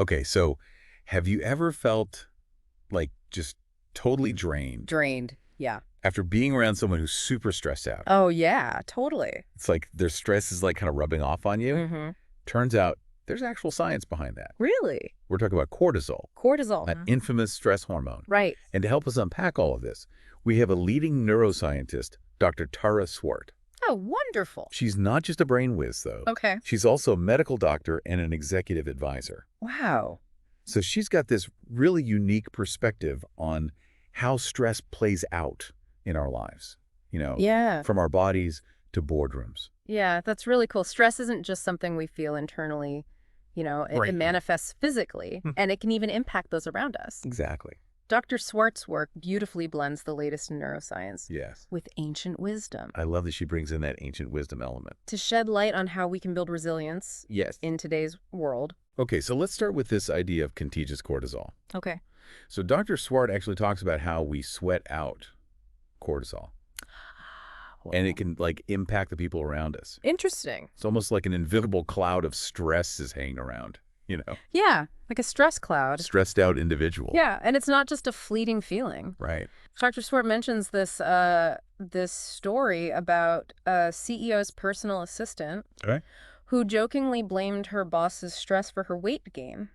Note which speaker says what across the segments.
Speaker 1: Okay, so have you ever felt like just totally drained
Speaker 2: Drained. Yeah.
Speaker 1: after being around someone who's super stressed out?
Speaker 2: Oh, yeah, totally.
Speaker 1: It's like their stress is like kind of rubbing off on you.
Speaker 2: Mm-hmm.
Speaker 1: Turns out there's actual science behind that.
Speaker 2: Really?
Speaker 1: We're talking about cortisol,
Speaker 2: Cortisol.
Speaker 1: that infamous stress hormone.
Speaker 2: Right.
Speaker 1: And to help us unpack all of this, we have a leading neuroscientist, Dr. Tara Swart.
Speaker 2: Oh, wonderful.
Speaker 1: She's not just a brain whiz, though.
Speaker 2: Okay.
Speaker 1: She's also a medical doctor and an executive advisor.
Speaker 2: Wow.
Speaker 1: So she's got this really unique perspective on how stress plays out in our lives,
Speaker 2: Yeah.
Speaker 1: from our bodies to boardrooms.
Speaker 2: Yeah, that's really cool. Stress isn't just something we feel internally,
Speaker 1: Right.
Speaker 2: it manifests physically, and it can even impact those around us.
Speaker 1: Exactly.
Speaker 2: Dr. Swart's work beautifully blends the latest in neuroscience
Speaker 1: Yes.
Speaker 2: with ancient wisdom
Speaker 1: I love that she brings in that ancient wisdom element.
Speaker 2: to shed light on how we can build resilience
Speaker 1: Yes.
Speaker 2: in today's world.
Speaker 1: Okay, so let's start with this idea of contagious cortisol.
Speaker 2: Okay.
Speaker 1: So Dr. Swart actually talks about how we sweat out cortisol, and it can impact the people around us.
Speaker 2: Interesting.
Speaker 1: It's almost like an invisible cloud of stress is hanging around,
Speaker 2: Yeah, like a stress cloud.
Speaker 1: stressed out individual.
Speaker 2: Yeah, and it's not just a fleeting feeling.
Speaker 1: Right.
Speaker 2: Dr. Swart mentions this story about a CEO's personal assistant
Speaker 1: Okay.
Speaker 2: who jokingly blamed her boss's stress for her weight gain.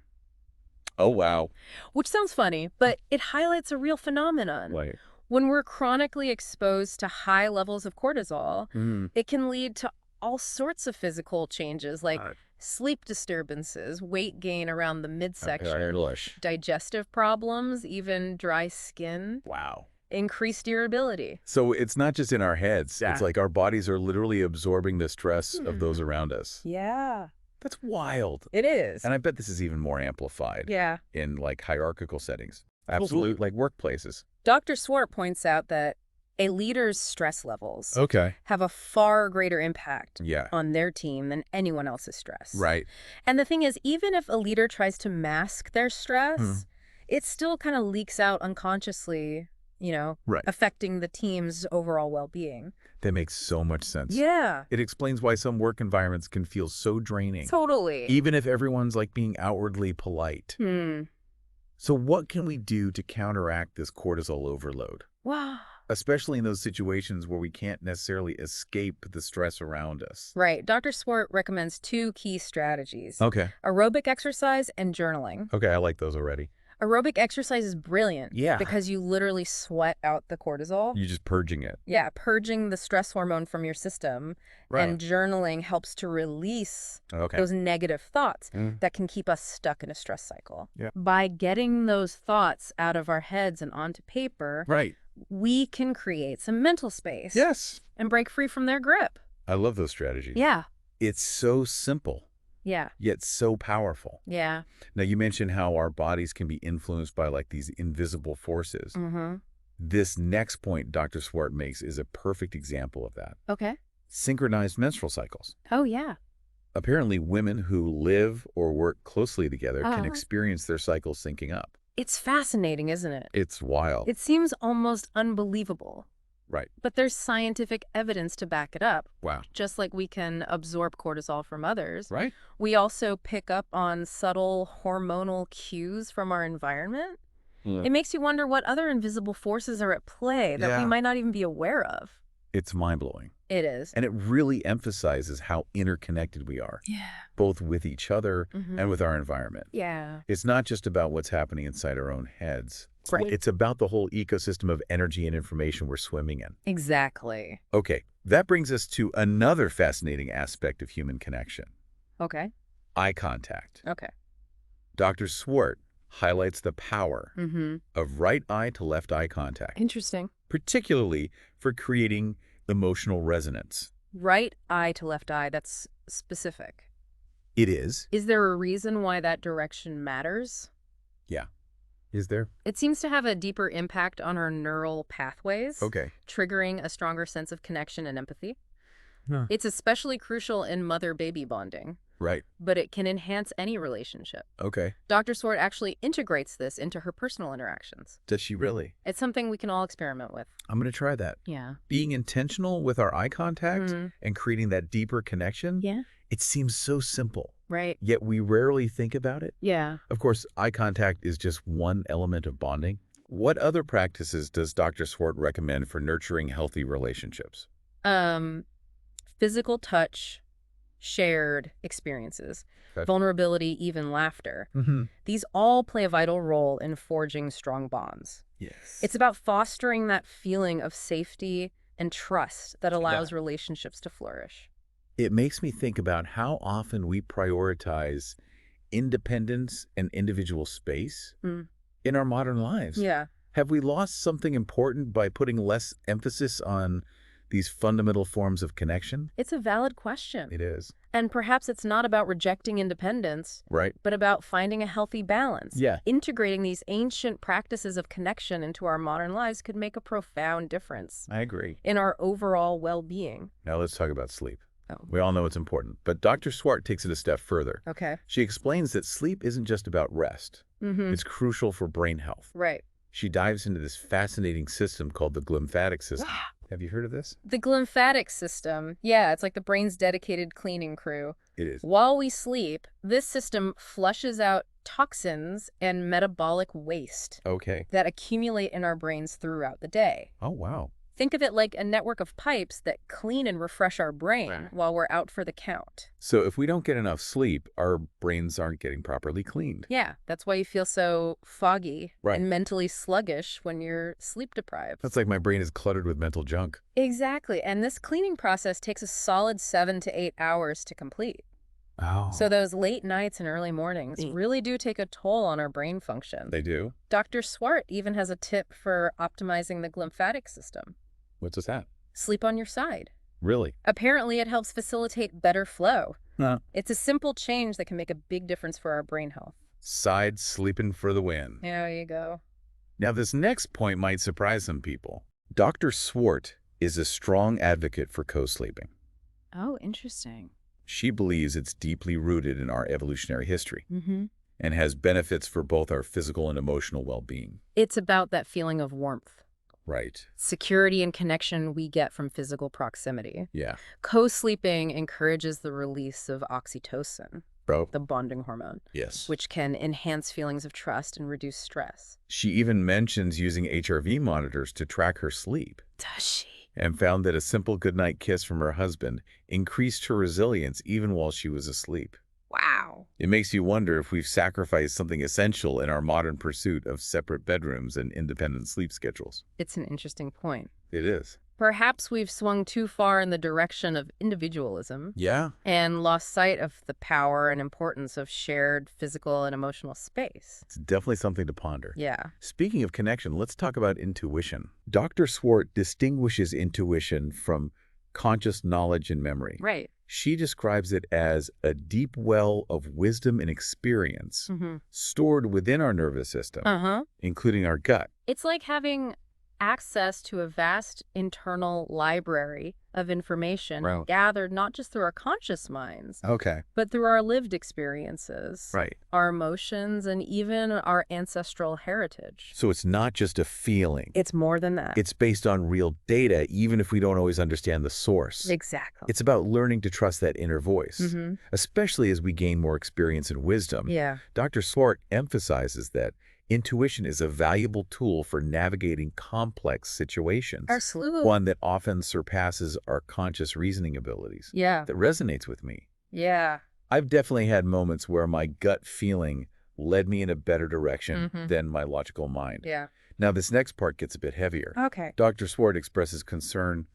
Speaker 1: Oh, wow.
Speaker 2: Which sounds funny, but it highlights a real phenomenon.
Speaker 1: Like,
Speaker 2: When we're chronically exposed to high levels of cortisol, it can lead to all sorts of physical changes like sleep disturbances, weight gain around the midsection, digestive problems, even dry skin,
Speaker 1: wow.
Speaker 2: increased irritability.
Speaker 1: So it's not just in our heads.
Speaker 2: Yeah.
Speaker 1: It's like our bodies are literally absorbing the stress of those around us.
Speaker 2: Yeah,
Speaker 1: That's wild.
Speaker 2: it is.
Speaker 1: And I bet this is even more amplified
Speaker 2: Yeah.
Speaker 1: in hierarchical settings. Absolutely. Like workplaces.
Speaker 2: Dr. Swart points out that a leader's stress levels
Speaker 1: Okay.
Speaker 2: have a far greater impact
Speaker 1: Yeah.
Speaker 2: on their team than anyone else's stress.
Speaker 1: Right.
Speaker 2: And the thing is, even if a leader tries to mask their stress, it still kind of leaks out unconsciously,
Speaker 1: Right.
Speaker 2: affecting the team's overall well-being.
Speaker 1: That makes so much sense.
Speaker 2: Yeah,
Speaker 1: It explains why some work environments can feel so draining,
Speaker 2: totally.
Speaker 1: even if everyone's being outwardly polite. So what can we do to counteract this cortisol overload?
Speaker 2: Wow.
Speaker 1: Especially in those situations where we can't necessarily escape the stress around us.
Speaker 2: Right. Dr. Swart recommends 2 key strategies.
Speaker 1: Okay.
Speaker 2: Aerobic exercise and journaling.
Speaker 1: Okay, I like those already.
Speaker 2: Aerobic exercise is brilliant.
Speaker 1: Yeah.
Speaker 2: Because you literally sweat out the cortisol.
Speaker 1: You're just purging it.
Speaker 2: Yeah, purging the stress hormone from your system.
Speaker 1: Right.
Speaker 2: And journaling helps to release
Speaker 1: Okay.
Speaker 2: those negative thoughts that can keep us stuck in a stress cycle.
Speaker 1: Yeah.
Speaker 2: By getting those thoughts out of our heads and onto paper,
Speaker 1: Right.
Speaker 2: we can create some mental space.
Speaker 1: Yes.
Speaker 2: And break free from their grip.
Speaker 1: I love those strategies.
Speaker 2: Yeah.
Speaker 1: It's so simple,
Speaker 2: Yeah.
Speaker 1: yet so powerful.
Speaker 2: Yeah.
Speaker 1: Now, you mentioned how our bodies can be influenced by these invisible forces.
Speaker 2: Mm-hmm.
Speaker 1: This next point Dr. Swart makes is a perfect example of that.
Speaker 2: Okay.
Speaker 1: Synchronized menstrual cycles.
Speaker 2: Oh, yeah.
Speaker 1: Apparently, women who live or work closely together can
Speaker 2: Uh-huh.
Speaker 1: experience their cycles syncing up.
Speaker 2: It's fascinating, isn't it?
Speaker 1: It's wild.
Speaker 2: It seems almost unbelievable.
Speaker 1: Right.
Speaker 2: But there's scientific evidence to back it up.
Speaker 1: Wow.
Speaker 2: Just like we can absorb cortisol from others,
Speaker 1: Right?
Speaker 2: we also pick up on subtle hormonal cues from our environment.
Speaker 1: Yeah.
Speaker 2: It makes you wonder what other invisible forces are at play that we
Speaker 1: Yeah.
Speaker 2: might not even be aware of.
Speaker 1: It's mind-blowing.
Speaker 2: It is.
Speaker 1: And it really emphasizes how interconnected we are,
Speaker 2: Yeah.
Speaker 1: both with each other
Speaker 2: Mhm.
Speaker 1: and with our environment.
Speaker 2: Yeah.
Speaker 1: It's not just about what's happening inside our own heads.
Speaker 2: Right.
Speaker 1: It's about the whole ecosystem of energy and information we're swimming in.
Speaker 2: Exactly.
Speaker 1: Okay, that brings us to another fascinating aspect of human connection,
Speaker 2: Okay.
Speaker 1: eye contact.
Speaker 2: Okay.
Speaker 1: Dr. Swart highlights the power
Speaker 2: Mm-hmm.
Speaker 1: of right eye to left eye contact,
Speaker 2: Interesting.
Speaker 1: particularly for creating emotional resonance.
Speaker 2: Right eye to left eye, that's specific.
Speaker 1: It is.
Speaker 2: Is there a reason why that direction matters?
Speaker 1: Yeah. Is there?
Speaker 2: It seems to have a deeper impact on our neural pathways,
Speaker 1: Okay.
Speaker 2: triggering a stronger sense of connection and empathy.
Speaker 1: Huh.
Speaker 2: It's especially crucial in mother-baby bonding,
Speaker 1: Right.
Speaker 2: but it can enhance any relationship.
Speaker 1: Okay.
Speaker 2: Dr. Swart actually integrates this into her personal interactions.
Speaker 1: Does she really?
Speaker 2: It's something we can all experiment with.
Speaker 1: I'm going to try that.
Speaker 2: Yeah.
Speaker 1: Being intentional with our eye contact
Speaker 2: Mhm.
Speaker 1: and creating that deeper connection,
Speaker 2: Yeah.
Speaker 1: it seems so simple.
Speaker 2: Right.
Speaker 1: yet we rarely think about it.
Speaker 2: Yeah.
Speaker 1: Of course, eye contact is just one element of bonding. What other practices does Dr. Swart recommend for nurturing healthy relationships?
Speaker 2: Um, Physical touch, shared experiences,
Speaker 1: Okay.
Speaker 2: vulnerability, even laughter. These all play a vital role in forging strong bonds.
Speaker 1: Yes.
Speaker 2: It's about fostering that feeling of safety and trust that
Speaker 1: Yeah.
Speaker 2: allows relationships to flourish.
Speaker 1: It makes me think about how often we prioritize independence and individual space
Speaker 2: Mm.
Speaker 1: in our modern lives.
Speaker 2: Yeah.
Speaker 1: Have we lost something important by putting less emphasis on these fundamental forms of connection?
Speaker 2: It's a valid question.
Speaker 1: It is.
Speaker 2: And perhaps it's not about rejecting independence,
Speaker 1: Right?
Speaker 2: but about finding a healthy balance.
Speaker 1: Yeah.
Speaker 2: Integrating these ancient practices of connection into our modern lives could make a profound difference
Speaker 1: I agree.
Speaker 2: in our overall well-being.
Speaker 1: Now let's talk about sleep.
Speaker 2: Oh.
Speaker 1: We all know it's important, but Dr. Swart takes it a step further.
Speaker 2: Okay.
Speaker 1: She explains that sleep isn't just about rest. It's crucial for brain health.
Speaker 2: Right.
Speaker 1: She dives into this fascinating system called the glymphatic system. Have you heard of this?
Speaker 2: The glymphatic system, yeah, it's like the brain's dedicated cleaning crew.
Speaker 1: It is.
Speaker 2: While we sleep, this system flushes out toxins and metabolic waste
Speaker 1: Okay.
Speaker 2: that accumulate in our brains throughout the day.
Speaker 1: Oh, wow.
Speaker 2: Think of it like a network of pipes that clean and refresh our brain while we're out for the count.
Speaker 1: So if we don't get enough sleep, our brains aren't getting properly cleaned.
Speaker 2: Yeah, that's why you feel so foggy
Speaker 1: Right.
Speaker 2: and mentally sluggish when you're sleep deprived.
Speaker 1: That's like my brain is cluttered with mental junk.
Speaker 2: Exactly, and this cleaning process takes a solid 7 to 8 hours to complete.
Speaker 1: Oh.
Speaker 2: So those late nights and early mornings really do take a toll on our brain function.
Speaker 1: They do?
Speaker 2: Dr. Swart even has a tip for optimizing the glymphatic system.
Speaker 1: What's that?
Speaker 2: Sleep on your side.
Speaker 1: Really?
Speaker 2: Apparently, it helps facilitate better flow.
Speaker 1: Huh.
Speaker 2: It's a simple change that can make a big difference for our brain health.
Speaker 1: Side sleeping for the win.
Speaker 2: There you go.
Speaker 1: Now, this next point might surprise some people. Dr. Swart is a strong advocate for co-sleeping.
Speaker 2: Oh, interesting.
Speaker 1: She believes it's deeply rooted in our evolutionary history
Speaker 2: Mm-hmm.
Speaker 1: and has benefits for both our physical and emotional well-being.
Speaker 2: It's about that feeling of warmth,
Speaker 1: Right.
Speaker 2: security, and connection we get from physical proximity.
Speaker 1: Yeah.
Speaker 2: Co-sleeping encourages the release of oxytocin,
Speaker 1: Bro.
Speaker 2: the bonding hormone,
Speaker 1: Yes.
Speaker 2: which can enhance feelings of trust and reduce stress.
Speaker 1: She even mentions using HRV monitors to track her sleep
Speaker 2: Does she?
Speaker 1: and found that a simple goodnight kiss from her husband increased her resilience even while she was asleep.
Speaker 2: Wow.
Speaker 1: It makes you wonder if we've sacrificed something essential in our modern pursuit of separate bedrooms and independent sleep schedules.
Speaker 2: It's an interesting point.
Speaker 1: It is.
Speaker 2: Perhaps we've swung too far in the direction of individualism
Speaker 1: Yeah.
Speaker 2: and lost sight of the power and importance of shared physical and emotional space.
Speaker 1: It's definitely something to ponder.
Speaker 2: Yeah.
Speaker 1: Speaking of connection, let's talk about intuition. Dr. Swart distinguishes intuition from conscious knowledge and memory.
Speaker 2: Right.
Speaker 1: She describes it as a deep well of wisdom and experience stored within our nervous system, including our gut.
Speaker 2: It's like having access to a vast internal library of information
Speaker 1: Right.
Speaker 2: gathered not just through our conscious minds,
Speaker 1: Okay.
Speaker 2: but through our lived experiences,
Speaker 1: Right.
Speaker 2: our emotions, and even our ancestral heritage.
Speaker 1: So it's not just a feeling.
Speaker 2: It's more than that.
Speaker 1: It's based on real data, even if we don't always understand the source.
Speaker 2: Exactly.
Speaker 1: It's about learning to trust that inner voice, especially as we gain more experience and wisdom.
Speaker 2: Yeah.
Speaker 1: Dr. Swart emphasizes that intuition is a valuable tool for navigating complex situations,
Speaker 2: Absolutely.
Speaker 1: one that often surpasses our conscious reasoning abilities.
Speaker 2: Yeah.
Speaker 1: That resonates with me.
Speaker 2: Yeah.
Speaker 1: I've definitely had moments where my gut feeling led me in a better direction than my logical mind.
Speaker 2: Yeah.
Speaker 1: Now, this next part gets a bit heavier.
Speaker 2: Okay.
Speaker 1: Dr. Swart expresses concern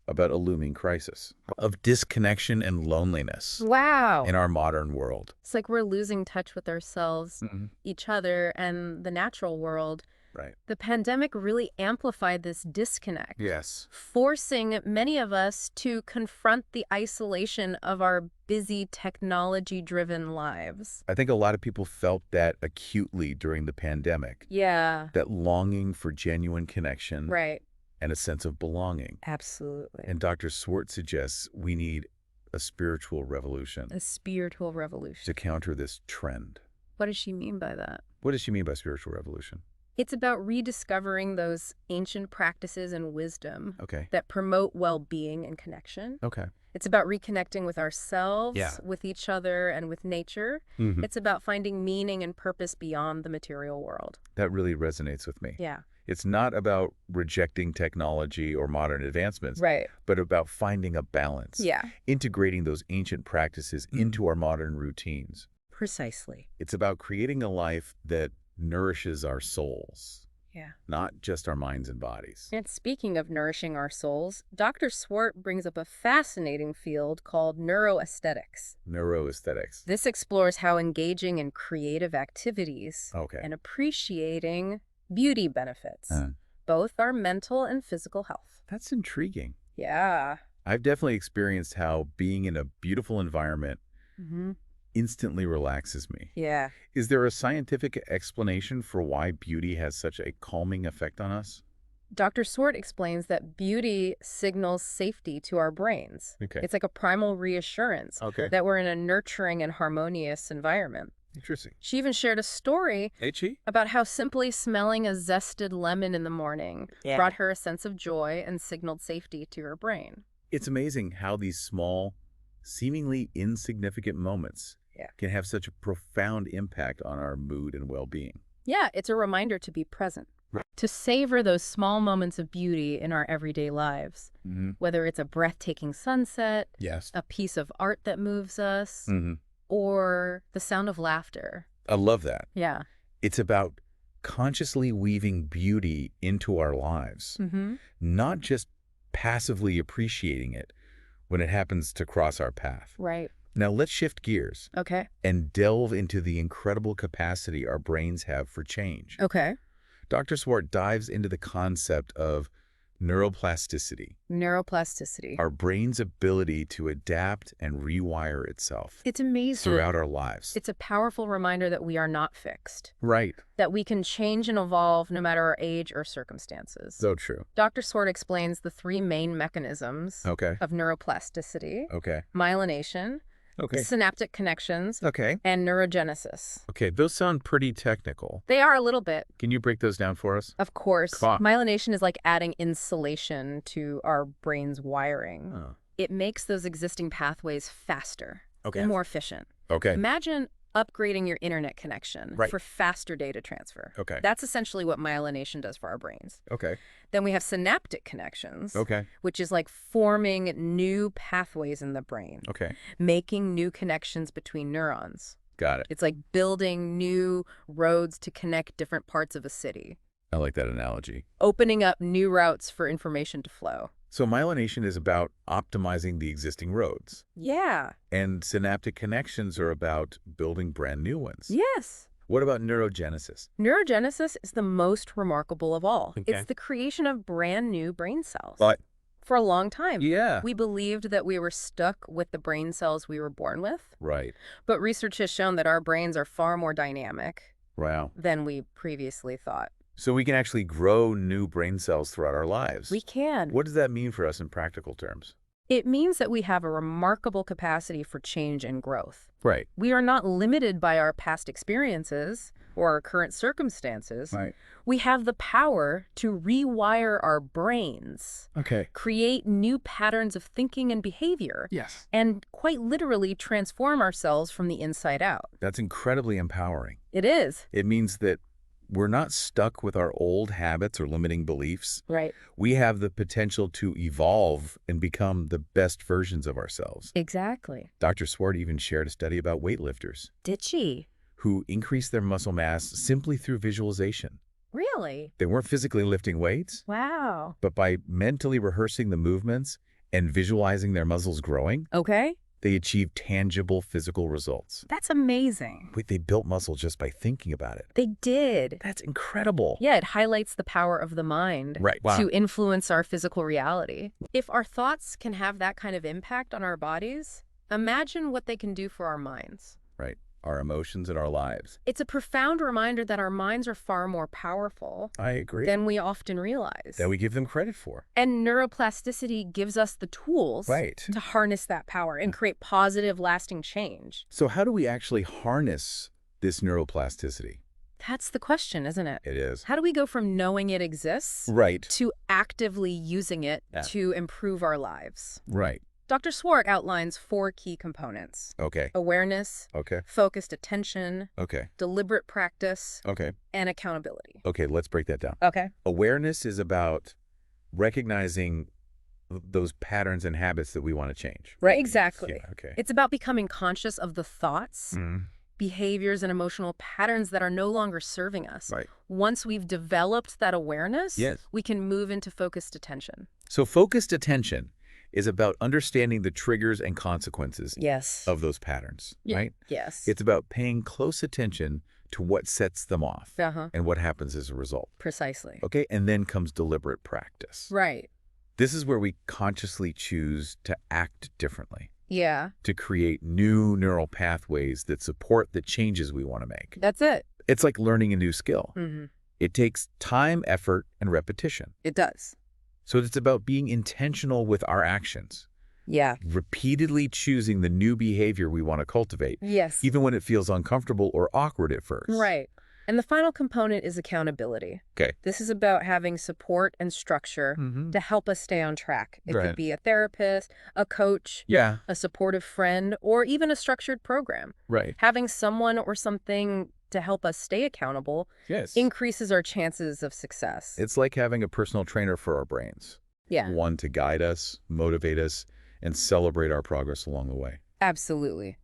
Speaker 1: about a looming crisis of disconnection and loneliness
Speaker 2: Wow.
Speaker 1: in our modern world.
Speaker 2: It's like we're losing touch with ourselves, each other, and the natural world.
Speaker 1: Right.
Speaker 2: The pandemic really amplified this disconnect,
Speaker 1: Yes.
Speaker 2: forcing many of us to confront the isolation of our busy, technology-driven lives.
Speaker 1: I think a lot of people felt that acutely during the pandemic.
Speaker 2: Yeah.
Speaker 1: That longing for genuine connection
Speaker 2: Right.
Speaker 1: and a sense of belonging.
Speaker 2: Absolutely.
Speaker 1: And Dr. Swart suggests we need a spiritual revolution
Speaker 2: A spiritual revolution.
Speaker 1: to counter this trend.
Speaker 2: What does she mean by that?
Speaker 1: What does she mean by spiritual revolution?
Speaker 2: It's about rediscovering those ancient practices and wisdom
Speaker 1: Okay.
Speaker 2: that promote well-being and connection.
Speaker 1: Okay.
Speaker 2: It's about reconnecting with ourselves,
Speaker 1: Yeah.
Speaker 2: with each other, and with nature.
Speaker 1: Mm-hmm.
Speaker 2: It's about finding meaning and purpose beyond the material world.
Speaker 1: That really resonates with me.
Speaker 2: Yeah.
Speaker 1: It's not about rejecting technology or modern advancements,
Speaker 2: Right.
Speaker 1: but about finding a balance,
Speaker 2: Yeah.
Speaker 1: integrating those ancient practices into our modern routines.
Speaker 2: Precisely.
Speaker 1: It's about creating a life that nourishes our souls,
Speaker 2: Yeah.
Speaker 1: not just our minds and bodies.
Speaker 2: And speaking of nourishing our souls, Dr. Swart brings up a fascinating field called neuroaesthetics.
Speaker 1: Neuroaesthetics.
Speaker 2: This explores how engaging in creative activities
Speaker 1: Okay.
Speaker 2: and appreciating beauty benefits both our mental and physical health.
Speaker 1: That's intriguing.
Speaker 2: Yeah.
Speaker 1: I've definitely experienced how being in a beautiful environment instantly relaxes me.
Speaker 2: Yeah.
Speaker 1: Is there a scientific explanation for why beauty has such a calming effect on us?
Speaker 2: Dr. Swart explains that beauty signals safety to our brains.
Speaker 1: Okay.
Speaker 2: It's like a primal reassurance that we're in a nurturing and harmonious environment.
Speaker 1: Interesting.
Speaker 2: She even shared a story
Speaker 1: H-E?
Speaker 2: about how simply smelling a zested lemon in the morning brought her a sense of joy and signaled safety to her brain.
Speaker 1: It's amazing how these small, seemingly insignificant moments can have such a profound impact on our mood and well-being.
Speaker 2: Yeah, it's a reminder to be present, to savor those small moments of beauty in our everyday lives, whether it's a breathtaking sunset, a piece of art that moves us, or the sound of laughter.
Speaker 1: I love that.
Speaker 2: Yeah.
Speaker 1: It's about consciously weaving beauty into our lives, not just passively appreciating it when it happens to cross our path.
Speaker 2: Right.
Speaker 1: Now let's shift gears
Speaker 2: Okay.
Speaker 1: and delve into the incredible capacity our brains have for change.
Speaker 2: Okay.
Speaker 1: Dr. Swart dives into the concept of neuroplasticity,
Speaker 2: Neuroplasticity.
Speaker 1: our brain's ability to adapt and rewire itself
Speaker 2: It's amazing.
Speaker 1: throughout our lives.
Speaker 2: It's a powerful reminder that we are not fixed,
Speaker 1: Right.
Speaker 2: that we can change and evolve no matter our age or circumstances.
Speaker 1: So true.
Speaker 2: Dr. Swart explains the three main mechanisms of neuroplasticity: myelination, synaptic connections, and neurogenesis.
Speaker 1: Okay, those sound pretty technical.
Speaker 2: They are a little bit.
Speaker 1: Can you break those down for us?
Speaker 2: Of course.
Speaker 1: Come on.
Speaker 2: Myelination is like adding insulation to our brain's wiring. It makes those existing pathways faster and more efficient. Imagine upgrading your internet connection for faster data transfer. That's essentially what myelination does for our brains. Then we have synaptic connections, which is like forming new pathways in the brain, making new connections between neurons.
Speaker 1: Got it.
Speaker 2: It's like building new roads to connect different parts of a city.
Speaker 1: I like that analogy.
Speaker 2: Opening up new routes for information to flow.
Speaker 1: So myelination is about optimizing the existing roads.
Speaker 2: Yeah.
Speaker 1: And synaptic connections are about building brand new ones.
Speaker 2: Yes.
Speaker 1: What about neurogenesis?
Speaker 2: Neurogenesis is the most remarkable of all. It's the creation of brand new brain cells.
Speaker 1: But
Speaker 2: for a long time,
Speaker 1: yeah,
Speaker 2: we believed that we were stuck with the brain cells we were born with.
Speaker 1: Right.
Speaker 2: But research has shown that our brains are far more dynamic
Speaker 1: Wow.
Speaker 2: than we previously thought.
Speaker 1: So we can actually grow new brain cells throughout our lives.
Speaker 2: We can.
Speaker 1: What does that mean for us in practical terms?
Speaker 2: It means that we have a remarkable capacity for change and growth.
Speaker 1: Right.
Speaker 2: We are not limited by our past experiences or our current circumstances.
Speaker 1: Right.
Speaker 2: We have the power to rewire our brains, create new patterns of thinking and behavior, and quite literally transform ourselves from the inside out.
Speaker 1: That's incredibly empowering.
Speaker 2: It is.
Speaker 1: It means that we're not stuck with our old habits or limiting beliefs.
Speaker 2: Right.
Speaker 1: We have the potential to evolve and become the best versions of ourselves.
Speaker 2: Exactly.
Speaker 1: Dr. Swart even shared a study about weightlifters.
Speaker 2: Did she?
Speaker 1: Who increased their muscle mass simply through visualization.
Speaker 2: Really?
Speaker 1: They weren't physically lifting weights.
Speaker 2: Wow.
Speaker 1: But by mentally rehearsing the movements and visualizing their muscles growing, they achieved tangible physical results.
Speaker 2: That's amazing.
Speaker 1: Wait, they built muscle just by thinking about it.
Speaker 2: They did.
Speaker 1: That's incredible.
Speaker 2: Yeah, it highlights the power of the mind to influence our physical reality. If our thoughts can have that kind of impact on our bodies, imagine what they can do for our minds.
Speaker 1: Right. Our emotions and our lives.
Speaker 2: It's a profound reminder that our minds are far more powerful than we often realize.
Speaker 1: That we give them credit for.
Speaker 2: And neuroplasticity gives us the tools to harness that power and create positive, lasting change.
Speaker 1: So how do we actually harness this neuroplasticity?
Speaker 2: That's the question, isn't it?
Speaker 1: It is.
Speaker 2: How do we go from knowing it exists
Speaker 1: Right.
Speaker 2: to actively using it
Speaker 1: Yeah.
Speaker 2: to improve our lives?
Speaker 1: Right.
Speaker 2: Dr. Swart outlines 4 key components:
Speaker 1: Okay.
Speaker 2: awareness,
Speaker 1: Okay.
Speaker 2: focused attention,
Speaker 1: Okay.
Speaker 2: deliberate practice,
Speaker 1: Okay.
Speaker 2: and accountability.
Speaker 1: Okay, let's break that down.
Speaker 2: Okay.
Speaker 1: Awareness is about recognizing those patterns and habits that we want to change.
Speaker 2: Right, exactly.
Speaker 1: Yeah, okay.
Speaker 2: It's about becoming conscious of the thoughts,
Speaker 1: Mm,
Speaker 2: behaviors, and emotional patterns that are no longer serving us.
Speaker 1: right.
Speaker 2: Once we've developed that awareness,
Speaker 1: Yes.
Speaker 2: we can move into focused attention.
Speaker 1: So focused attention is about understanding the triggers and consequences
Speaker 2: Yes.
Speaker 1: of those patterns, right?
Speaker 2: Yes.
Speaker 1: It's about paying close attention to what sets them off
Speaker 2: Uh-huh.
Speaker 1: and what happens as a result.
Speaker 2: Precisely.
Speaker 1: Okay, and then comes deliberate practice.
Speaker 2: Right.
Speaker 1: This is where we consciously choose to act differently,
Speaker 2: Yeah.
Speaker 1: to create new neural pathways that support the changes we want to make.
Speaker 2: That's it.
Speaker 1: It's like learning a new skill.
Speaker 2: Mm-hmm.
Speaker 1: It takes time, effort, and repetition.
Speaker 2: It does.
Speaker 1: So it's about being intentional with our actions,
Speaker 2: Yeah.
Speaker 1: repeatedly choosing the new behavior we want to cultivate,
Speaker 2: Yes.
Speaker 1: even when it feels uncomfortable or awkward at first.
Speaker 2: Right. And the final component is accountability.
Speaker 1: Okay.
Speaker 2: This is about having support and structure
Speaker 1: Mm-hmm.
Speaker 2: to help us stay on track. It
Speaker 1: Right.
Speaker 2: could be a therapist, a coach,
Speaker 1: Yeah,
Speaker 2: a supportive friend, or even a structured program.
Speaker 1: right.
Speaker 2: Having someone or something to help us stay accountable
Speaker 1: Yes.
Speaker 2: increases our chances of success.
Speaker 1: It's like having a personal trainer for our brains.
Speaker 2: Yeah,
Speaker 1: One to guide us, motivate us, and celebrate our progress along the way.
Speaker 2: absolutely.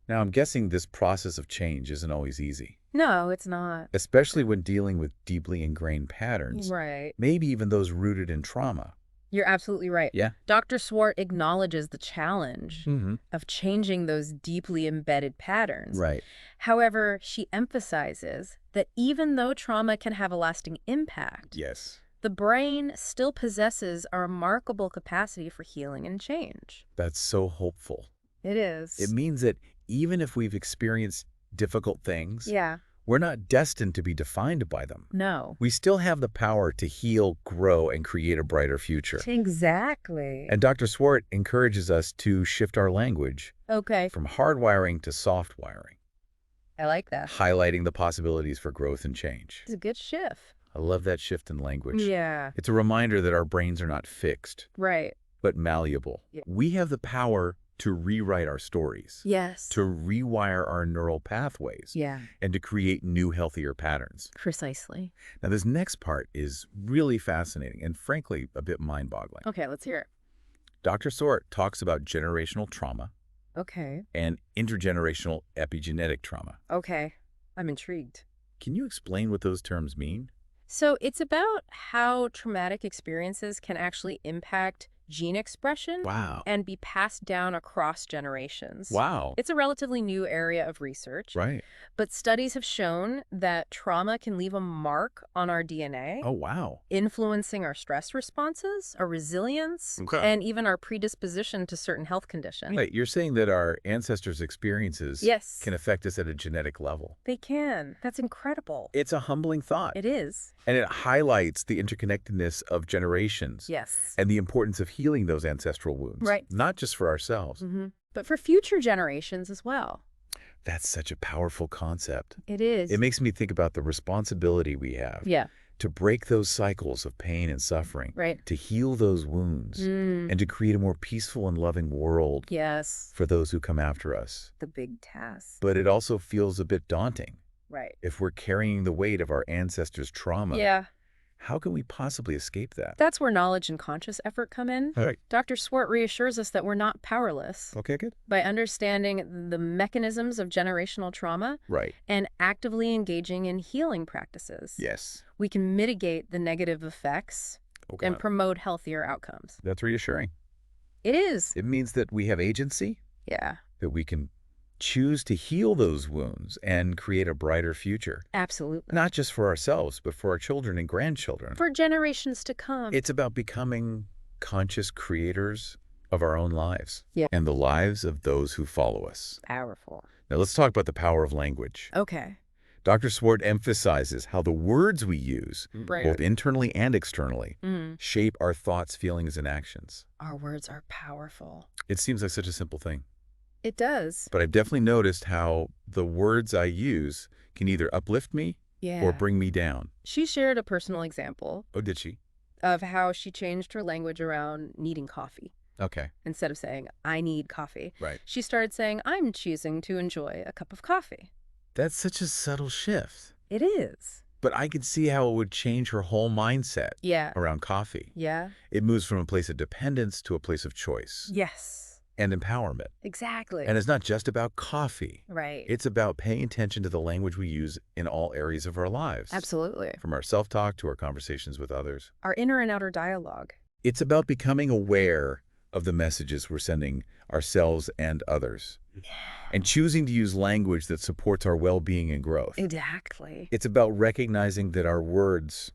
Speaker 1: Now, I'm guessing this process of change isn't always easy,
Speaker 2: No, it's not.
Speaker 1: especially when dealing with deeply ingrained patterns,
Speaker 2: Right.
Speaker 1: maybe even those rooted in trauma.
Speaker 2: You're absolutely right.
Speaker 1: Yeah.
Speaker 2: Dr. Swart acknowledges the challenge
Speaker 1: Mm-hmm.
Speaker 2: of changing those deeply embedded patterns.
Speaker 1: Right.
Speaker 2: However, she emphasizes that even though trauma can have a lasting impact,
Speaker 1: Yes.
Speaker 2: the brain still possesses a remarkable capacity for healing and change.
Speaker 1: That's so hopeful.
Speaker 2: It is.
Speaker 1: It means that even if we've experienced difficult things,
Speaker 2: Yeah.
Speaker 1: we're not destined to be defined by them.
Speaker 2: No.
Speaker 1: We still have the power to heal, grow, and create a brighter future.
Speaker 2: Exactly.
Speaker 1: And Dr. Swart encourages us to shift our language
Speaker 2: Okay.
Speaker 1: from hardwiring to soft wiring,
Speaker 2: I like that.
Speaker 1: highlighting the possibilities for growth and change.
Speaker 2: It's a good shift.
Speaker 1: I love that shift in language.
Speaker 2: Yeah.
Speaker 1: It's a reminder that our brains are not fixed,
Speaker 2: Right.
Speaker 1: but malleable.
Speaker 2: Yeah.
Speaker 1: We have the power to rewrite our stories,
Speaker 2: Yes.
Speaker 1: to rewire our neural pathways,
Speaker 2: Yeah.
Speaker 1: and to create new, healthier patterns.
Speaker 2: Precisely.
Speaker 1: Now, this next part is really fascinating and, frankly, a bit mind-boggling.
Speaker 2: Okay, let's hear it.
Speaker 1: Dr. Swart talks about generational trauma
Speaker 2: Okay.
Speaker 1: and intergenerational epigenetic trauma.
Speaker 2: Okay. I'm intrigued.
Speaker 1: Can you explain what those terms mean?
Speaker 2: So it's about how traumatic experiences can actually impact gene expression
Speaker 1: Wow.
Speaker 2: and be passed down across generations.
Speaker 1: Wow.
Speaker 2: It's a relatively new area of research,
Speaker 1: Right.
Speaker 2: but studies have shown that trauma can leave a mark on our DNA,
Speaker 1: Oh, wow.
Speaker 2: influencing our stress responses, our resilience,
Speaker 1: Okay.
Speaker 2: and even our predisposition to certain health conditions.
Speaker 1: Right. You're saying that our ancestors' experiences
Speaker 2: Yes.
Speaker 1: can affect us at a genetic level.
Speaker 2: They can. That's incredible.
Speaker 1: It's a humbling thought.
Speaker 2: It is.
Speaker 1: And it highlights the interconnectedness of generations
Speaker 2: Yes.
Speaker 1: and the importance of healing those ancestral wounds.
Speaker 2: Right.
Speaker 1: Not just for ourselves.
Speaker 2: But for future generations as well.
Speaker 1: That's such a powerful concept.
Speaker 2: It is.
Speaker 1: It makes me think about the responsibility we have
Speaker 2: Yeah.
Speaker 1: to break those cycles of pain and suffering,
Speaker 2: Right.
Speaker 1: to heal those wounds, and to create a more peaceful and loving world
Speaker 2: Yes.
Speaker 1: for those who come after us.
Speaker 2: The big task.
Speaker 1: But it also feels a bit daunting.
Speaker 2: Right.
Speaker 1: If we're carrying the weight of our ancestors' trauma,
Speaker 2: Yeah.
Speaker 1: how can we possibly escape that?
Speaker 2: That's where knowledge and conscious effort come in.
Speaker 1: All right.
Speaker 2: Dr. Swart reassures us that we're not powerless.
Speaker 1: Okay, good.
Speaker 2: By understanding the mechanisms of generational trauma
Speaker 1: Right.
Speaker 2: and actively engaging in healing practices,
Speaker 1: Yes.
Speaker 2: we can mitigate the negative effects
Speaker 1: Okay.
Speaker 2: and promote healthier outcomes.
Speaker 1: That's reassuring.
Speaker 2: It is.
Speaker 1: It means that we have agency,
Speaker 2: Yeah,
Speaker 1: that we can choose to heal those wounds and create a brighter future.
Speaker 2: absolutely.
Speaker 1: Not just for ourselves, but for our children and grandchildren.
Speaker 2: For generations to come.
Speaker 1: It's about becoming conscious creators of our own lives
Speaker 2: Yeah.
Speaker 1: and the lives of those who follow us.
Speaker 2: Powerful.
Speaker 1: Now let's talk about the power of language.
Speaker 2: Okay.
Speaker 1: Dr. Swart emphasizes how the words we use,
Speaker 2: Right.
Speaker 1: both internally and externally,
Speaker 2: Mm.
Speaker 1: shape our thoughts, feelings, and actions.
Speaker 2: Our words are powerful.
Speaker 1: It seems like such a simple thing,
Speaker 2: It does.
Speaker 1: but I've definitely noticed how the words I use can either uplift me or
Speaker 2: Yeah.
Speaker 1: bring me down.
Speaker 2: She shared a personal example
Speaker 1: Oh, did she?
Speaker 2: of how she changed her language around needing coffee.
Speaker 1: Okay.
Speaker 2: Instead of saying, I need coffee,
Speaker 1: Right.
Speaker 2: she started saying, I'm choosing to enjoy a cup of coffee.
Speaker 1: That's such a subtle shift.
Speaker 2: It is.
Speaker 1: But I could see how it would change her whole mindset
Speaker 2: Yeah.
Speaker 1: around coffee.
Speaker 2: Yeah.
Speaker 1: It moves from a place of dependence to a place of choice
Speaker 2: Yes.
Speaker 1: and empowerment.
Speaker 2: Exactly.
Speaker 1: And it's not just about coffee.
Speaker 2: Right.
Speaker 1: It's about paying attention to the language we use in all areas of our lives.
Speaker 2: Absolutely.
Speaker 1: From our self-talk to our conversations with others.
Speaker 2: Our inner and outer dialogue.
Speaker 1: It's about becoming aware of the messages we're sending ourselves and others. And choosing to use language that supports our well-being and growth.
Speaker 2: Exactly.
Speaker 1: It's about recognizing that our words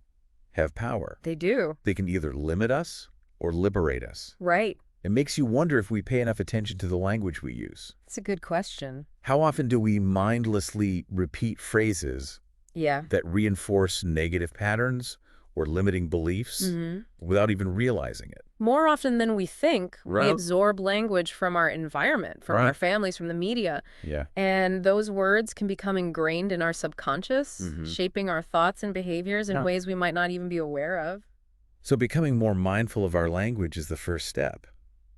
Speaker 1: have power.
Speaker 2: They do.
Speaker 1: They can either limit us or liberate us.
Speaker 2: Right.
Speaker 1: It makes you wonder if we pay enough attention to the language we use.
Speaker 2: It's a good question.
Speaker 1: How often do we mindlessly repeat phrases
Speaker 2: Yeah.
Speaker 1: that reinforce negative patterns or limiting beliefs without even realizing it?
Speaker 2: More often than we think, we
Speaker 1: Right.
Speaker 2: absorb language from our environment, from our
Speaker 1: Right.
Speaker 2: families, from the media.
Speaker 1: Yeah.
Speaker 2: And those words can become ingrained in our subconscious, shaping our thoughts and behaviors in ways we might not even be aware of.
Speaker 1: So becoming more mindful of our language is the first step.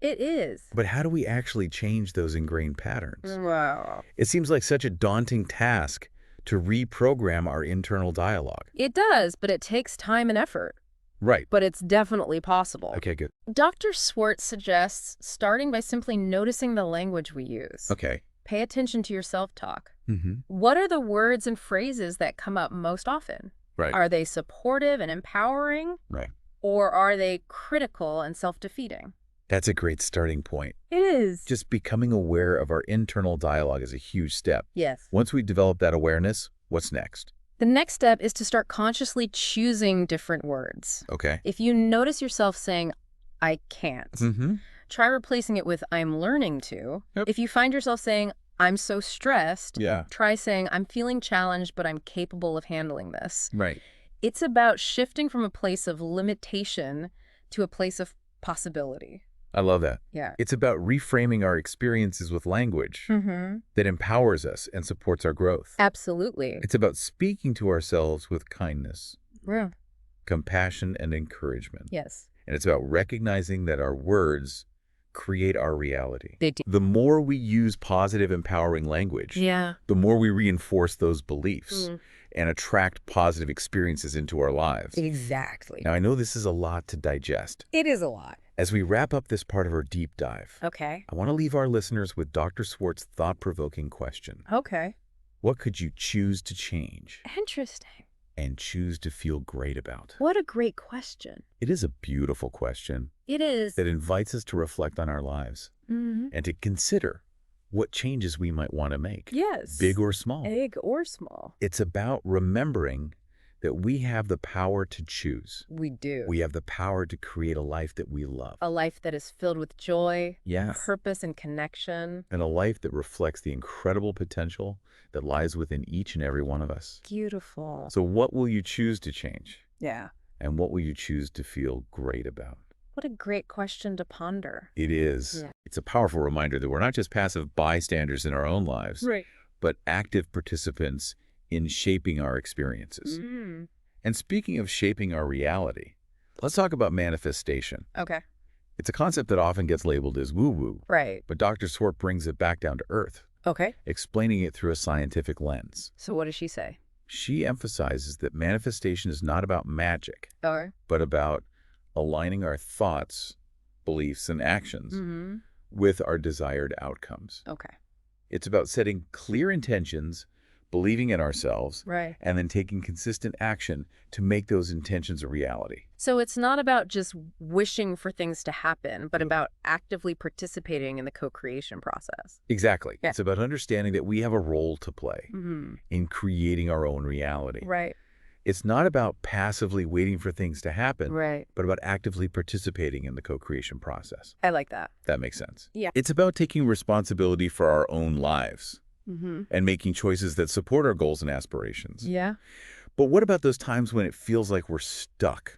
Speaker 2: It is.
Speaker 1: But how do we actually change those ingrained patterns?
Speaker 2: Wow.
Speaker 1: It seems like such a daunting task to reprogram our internal dialogue.
Speaker 2: It does, but it takes time and effort.
Speaker 1: Right.
Speaker 2: But it's definitely possible.
Speaker 1: Okay, good.
Speaker 2: Dr. Swartz suggests starting by simply noticing the language we use.
Speaker 1: Okay.
Speaker 2: Pay attention to your self-talk.
Speaker 1: Mm-hmm.
Speaker 2: What are the words and phrases that come up most often?
Speaker 1: Right.
Speaker 2: Are they supportive and empowering?
Speaker 1: Right.
Speaker 2: Or are they critical and self-defeating?
Speaker 1: That's a great starting point.
Speaker 2: It is.
Speaker 1: Just becoming aware of our internal dialogue is a huge step.
Speaker 2: Yes.
Speaker 1: Once we develop that awareness, what's next?
Speaker 2: The next step is to start consciously choosing different words.
Speaker 1: Okay.
Speaker 2: If you notice yourself saying, I can't, try replacing it with I'm learning to.
Speaker 1: Yep.
Speaker 2: If you find yourself saying, I'm so stressed,
Speaker 1: Yeah.
Speaker 2: try saying, I'm feeling challenged, but I'm capable of handling this.
Speaker 1: Right.
Speaker 2: It's about shifting from a place of limitation to a place of possibility.
Speaker 1: I love that.
Speaker 2: Yeah.
Speaker 1: It's about reframing our experiences with language that empowers us and supports our growth.
Speaker 2: Absolutely.
Speaker 1: It's about speaking to ourselves with kindness,
Speaker 2: Yeah.
Speaker 1: compassion, and encouragement.
Speaker 2: Yes.
Speaker 1: And it's about recognizing that our words create our reality.
Speaker 2: They do.
Speaker 1: The more we use positive, empowering language,
Speaker 2: Yeah.
Speaker 1: the more we reinforce those beliefs and attract positive experiences into our lives.
Speaker 2: Exactly.
Speaker 1: Now, I know this is a lot to digest.
Speaker 2: It is a lot.
Speaker 1: As we wrap up this part of our deep dive,
Speaker 2: Okay.
Speaker 1: I want to leave our listeners with Dr. Swartz's thought-provoking question.
Speaker 2: Okay.
Speaker 1: What could you choose to change
Speaker 2: Interesting.
Speaker 1: and choose to feel great about?
Speaker 2: What a great question.
Speaker 1: It is a beautiful question
Speaker 2: It is.
Speaker 1: that invites us to reflect on our lives and to consider what changes we might want to make,
Speaker 2: Yes.
Speaker 1: big or small.
Speaker 2: Big or small.
Speaker 1: It's about remembering that we have the power to choose.
Speaker 2: We do.
Speaker 1: We have the power to create a life that we love.
Speaker 2: A life that is filled with joy,
Speaker 1: Yes.
Speaker 2: purpose, and connection.
Speaker 1: And a life that reflects the incredible potential that lies within each and every one of us.
Speaker 2: Beautiful.
Speaker 1: So what will you choose to change?
Speaker 2: Yeah.
Speaker 1: And what will you choose to feel great about?
Speaker 2: What a great question to ponder.
Speaker 1: It is.
Speaker 2: Yeah.
Speaker 1: It's a powerful reminder that we're not just passive bystanders in our own lives,
Speaker 2: Right.
Speaker 1: but active participants in shaping our experiences. And speaking of shaping our reality, let's talk about manifestation.
Speaker 2: Okay.
Speaker 1: It's a concept that often gets labeled as woo-woo,
Speaker 2: Right.
Speaker 1: but Dr. Swart brings it back down to earth,
Speaker 2: Okay.
Speaker 1: explaining it through a scientific lens.
Speaker 2: So what does she say?
Speaker 1: She emphasizes that manifestation is not about magic,
Speaker 2: Okay.
Speaker 1: but about aligning our thoughts, beliefs, and actions with our desired outcomes.
Speaker 2: Okay.
Speaker 1: It's about setting clear intentions, believing in ourselves,
Speaker 2: Right.
Speaker 1: and then taking consistent action to make those intentions a reality.
Speaker 2: So it's not about just wishing for things to happen, but about actively participating in the co-creation process.
Speaker 1: Exactly.
Speaker 2: Yeah.
Speaker 1: It's about understanding that we have a role to play in creating our own reality.
Speaker 2: Right.
Speaker 1: It's not about passively waiting for things to happen,
Speaker 2: Right.
Speaker 1: but about actively participating in the co-creation process.
Speaker 2: I like that.
Speaker 1: That makes sense.
Speaker 2: Yeah.
Speaker 1: It's about taking responsibility for our own lives and making choices that support our goals and aspirations.
Speaker 2: Yeah.
Speaker 1: But what about those times when it feels like we're stuck?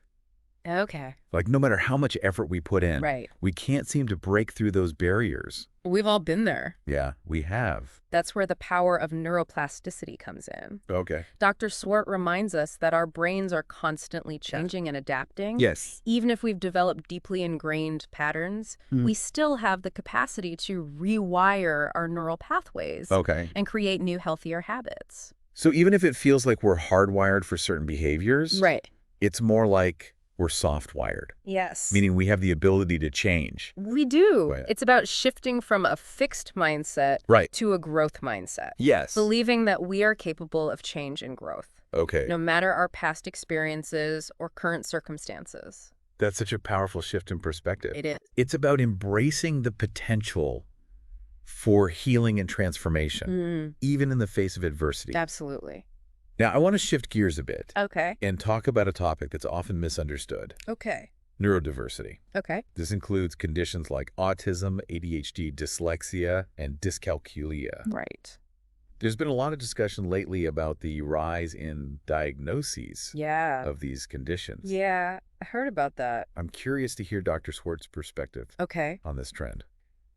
Speaker 2: Okay.
Speaker 1: Like, no matter how much effort we put in,
Speaker 2: Right.
Speaker 1: we can't seem to break through those barriers.
Speaker 2: We've all been there.
Speaker 1: Yeah, we have.
Speaker 2: That's where the power of neuroplasticity comes in.
Speaker 1: Okay.
Speaker 2: Dr. Swart reminds us that our brains are constantly changing and adapting.
Speaker 1: Yes.
Speaker 2: Even if we've developed deeply ingrained patterns, we still have the capacity to rewire our neural pathways
Speaker 1: Okay.
Speaker 2: and create new, healthier habits.
Speaker 1: So even if it feels like we're hardwired for certain behaviors,
Speaker 2: Right.
Speaker 1: it's more like we're soft-wired,
Speaker 2: Yes.
Speaker 1: meaning we have the ability to change.
Speaker 2: We do.
Speaker 1: Right.
Speaker 2: It's about shifting from a fixed mindset
Speaker 1: Right.
Speaker 2: to a growth mindset.
Speaker 1: Yes.
Speaker 2: Believing that we are capable of change and growth,
Speaker 1: Okay.
Speaker 2: no matter our past experiences or current circumstances.
Speaker 1: That's such a powerful shift in perspective.
Speaker 2: It is.
Speaker 1: It's about embracing the potential for healing and transformation, even in the face of adversity.
Speaker 2: Absolutely.
Speaker 1: Now, I want to shift gears a bit
Speaker 2: Okay.
Speaker 1: and talk about a topic that's often misunderstood,
Speaker 2: Okay.
Speaker 1: neurodiversity.
Speaker 2: Okay.
Speaker 1: This includes conditions like autism, ADHD, dyslexia, and dyscalculia.
Speaker 2: Right.
Speaker 1: There's been a lot of discussion lately about the rise in diagnoses
Speaker 2: Yeah.
Speaker 1: of these conditions.
Speaker 2: Yeah. I heard about that.
Speaker 1: I'm curious to hear Dr. Swart's perspective
Speaker 2: Okay.
Speaker 1: on this trend.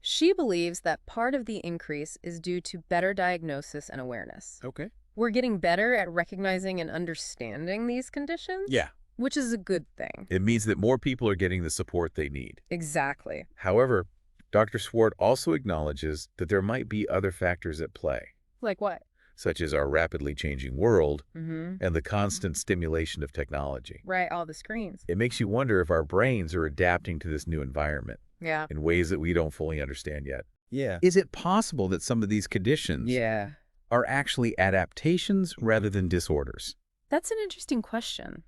Speaker 2: She believes that part of the increase is due to better diagnosis and awareness.
Speaker 1: Okay.
Speaker 2: We're getting better at recognizing and understanding these conditions.
Speaker 1: Yeah.
Speaker 2: Which is a good thing.
Speaker 1: It means that more people are getting the support they need.
Speaker 2: Exactly.
Speaker 1: However, Dr. Swart also acknowledges that there might be other factors at play,
Speaker 2: Like what?
Speaker 1: such as our rapidly changing world
Speaker 2: Mm-hmm.
Speaker 1: and the constant stimulation of technology.
Speaker 2: Right, all the screens.
Speaker 1: It makes you wonder if our brains are adapting to this new environment
Speaker 2: Yeah.
Speaker 1: in ways that we don't fully understand yet.
Speaker 3: Yeah.
Speaker 1: Is it possible that some of these conditions
Speaker 3: Yeah.
Speaker 1: are actually adaptations rather than disorders?
Speaker 2: That's an interesting question.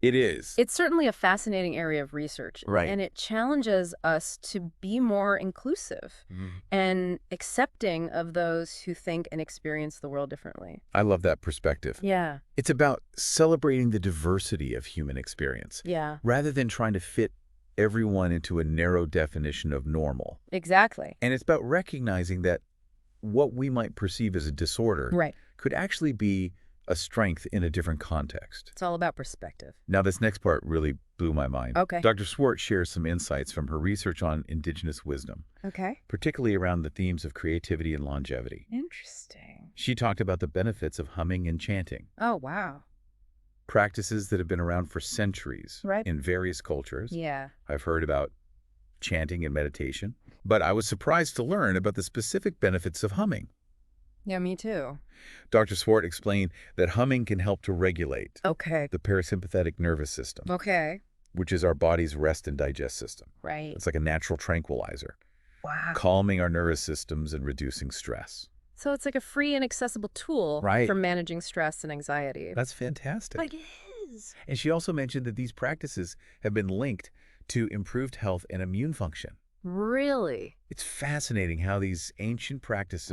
Speaker 1: It is.
Speaker 2: It's certainly a fascinating area of research.
Speaker 1: Right.
Speaker 2: And it challenges us to be more inclusive and accepting of those who think and experience the world differently.
Speaker 1: I love that perspective.
Speaker 2: Yeah.
Speaker 1: It's about celebrating the diversity of human experience
Speaker 2: Yeah.
Speaker 1: rather than trying to fit everyone into a narrow definition of normal.
Speaker 2: Exactly.
Speaker 1: And it's about recognizing that what we might perceive as a disorder
Speaker 2: Right.
Speaker 1: could actually be a strength in a different context.
Speaker 2: It's all about perspective.
Speaker 1: Now, this next part really blew my mind.
Speaker 2: Okay.
Speaker 1: Dr. Swart shares some insights from her research on indigenous wisdom,
Speaker 2: Okay.
Speaker 1: particularly around the themes of creativity and longevity.
Speaker 2: Interesting.
Speaker 1: She talked about the benefits of humming and chanting,
Speaker 2: Oh, wow.
Speaker 1: practices that have been around for centuries
Speaker 2: Right.
Speaker 1: in various cultures.
Speaker 2: Yeah.
Speaker 1: I've heard about chanting and meditation, but I was surprised to learn about the specific benefits of humming.
Speaker 2: Yeah, me too.
Speaker 1: Dr. Swart explained that humming can help to regulate
Speaker 2: Okay.
Speaker 1: the parasympathetic nervous system,
Speaker 2: Okay.
Speaker 1: which is our body's rest and digest system.
Speaker 2: Right.
Speaker 1: It's like a natural tranquilizer,
Speaker 2: Wow.
Speaker 1: calming our nervous systems and reducing stress.
Speaker 2: So it's like a free and accessible tool
Speaker 1: Right.
Speaker 2: for managing stress and anxiety.
Speaker 1: That's fantastic.
Speaker 2: Like it is.
Speaker 1: And she also mentioned that these practices have been linked to improved health and immune function.
Speaker 2: Really?
Speaker 1: It's fascinating how these ancient practices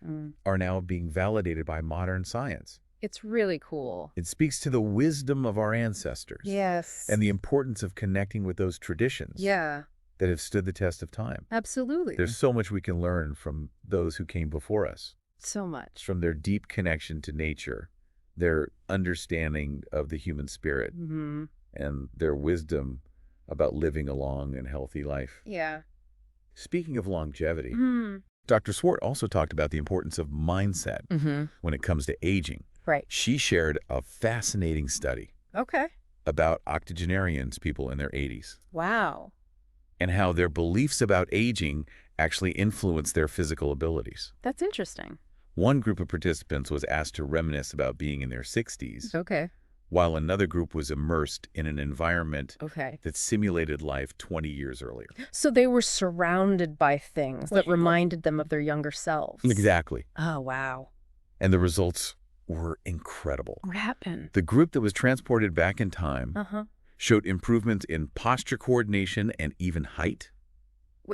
Speaker 2: Right.
Speaker 1: are now being validated by modern science.
Speaker 2: It's really cool.
Speaker 1: It speaks to the wisdom of our ancestors
Speaker 2: Yes.
Speaker 1: and the importance of connecting with those traditions
Speaker 2: Yeah,
Speaker 1: that have stood the test of time.
Speaker 2: absolutely.
Speaker 1: There's so much we can learn from those who came before us,
Speaker 2: so much.
Speaker 1: from their deep connection to nature, their understanding of the human spirit,
Speaker 2: Mm-hmm.
Speaker 1: and their wisdom about living a long and healthy life.
Speaker 2: Yeah.
Speaker 1: Speaking of longevity,
Speaker 2: Mm-hmm.
Speaker 1: Dr. Swart also talked about the importance of mindset
Speaker 2: Mm-hmm.
Speaker 1: when it comes to aging.
Speaker 2: Right.
Speaker 1: She shared a fascinating study
Speaker 2: Okay.
Speaker 1: about octogenarians, people in their 80s,
Speaker 2: Wow.
Speaker 1: and how their beliefs about aging actually influence their physical abilities.
Speaker 2: That's interesting.
Speaker 1: One group of participants was asked to reminisce about being in their 60s,
Speaker 2: Okay.
Speaker 1: while another group was immersed in an environment
Speaker 2: Okay.
Speaker 1: that simulated life 20 years earlier.
Speaker 2: So they were surrounded by things that reminded them of their younger selves.
Speaker 1: Exactly.
Speaker 2: Oh, wow.
Speaker 1: And the results were incredible.
Speaker 2: What happened?
Speaker 1: The group that was transported back in time
Speaker 2: Uh-huh.
Speaker 1: showed improvements in posture coordination and even height.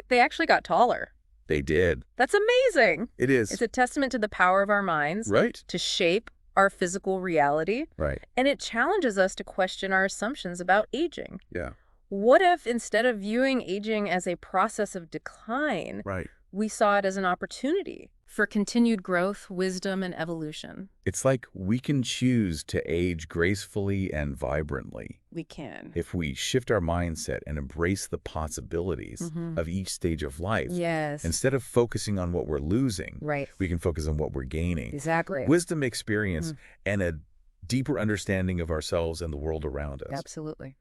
Speaker 2: They actually got taller.
Speaker 1: They did.
Speaker 2: That's amazing.
Speaker 1: It is.
Speaker 2: It's a testament to the power of our minds
Speaker 1: Right?
Speaker 2: to shape our physical reality,
Speaker 1: Right.
Speaker 2: and it challenges us to question our assumptions about aging.
Speaker 1: Yeah.
Speaker 2: What if instead of viewing aging as a process of decline,
Speaker 1: Right.
Speaker 2: we saw it as an opportunity For continued growth, wisdom, and evolution.
Speaker 1: It's like we can choose to age gracefully and vibrantly
Speaker 2: We can.
Speaker 1: if we shift our mindset and embrace the possibilities of each stage of life.
Speaker 2: Yes.
Speaker 1: Instead of focusing on what we're losing,
Speaker 2: Right.
Speaker 1: we can focus on what we're gaining.
Speaker 2: Exactly.
Speaker 1: Wisdom, experience, and a deeper understanding of ourselves and the world around us.
Speaker 2: Absolutely.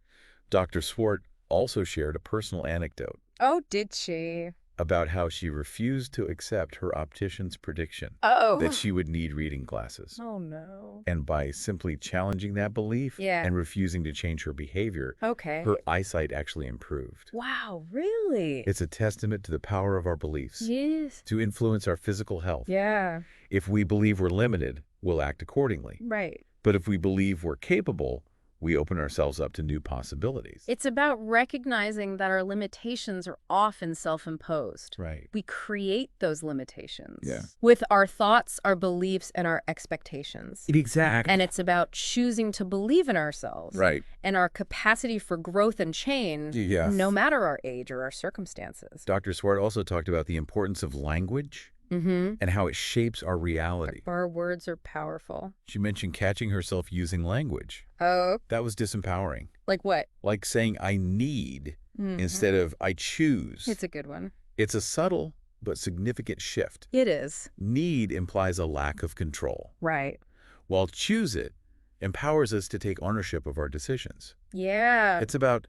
Speaker 1: Dr. Swart also shared a personal anecdote
Speaker 2: Oh, did she?
Speaker 1: about how she refused to accept her optician's prediction
Speaker 2: Oh.
Speaker 1: that she would need reading glasses.
Speaker 2: Oh, no.
Speaker 1: And by simply challenging that belief and refusing to change her behavior, her eyesight actually improved.
Speaker 2: Wow, really?
Speaker 1: It's a testament to the power of our beliefs
Speaker 2: Yes.
Speaker 1: to influence our physical health.
Speaker 2: Yeah.
Speaker 1: If we believe we're limited, we'll act accordingly.
Speaker 2: Right.
Speaker 1: But if we believe we're capable, we open ourselves up to new possibilities.
Speaker 2: It's about recognizing that our limitations are often self-imposed.
Speaker 1: Right.
Speaker 2: We create those limitations.
Speaker 1: Yeah.
Speaker 2: With our thoughts, our beliefs, and our expectations.
Speaker 1: Exactly.
Speaker 2: And it's about choosing to believe in ourselves.
Speaker 1: Right.
Speaker 2: And our capacity for growth and change, no matter our age or our circumstances.
Speaker 1: Dr. Swart also talked about the importance of language and how it shapes our reality.
Speaker 2: Our words are powerful.
Speaker 1: She mentioned catching herself using language.
Speaker 2: Oh.
Speaker 1: That was disempowering.
Speaker 2: Like what?
Speaker 1: Like saying I need instead of I choose.
Speaker 2: It's a good one.
Speaker 1: It's a subtle but significant shift.
Speaker 2: It is.
Speaker 1: Need implies a lack of control,
Speaker 2: Right.
Speaker 1: while choose it empowers us to take ownership of our decisions.
Speaker 2: Yeah.
Speaker 1: It's about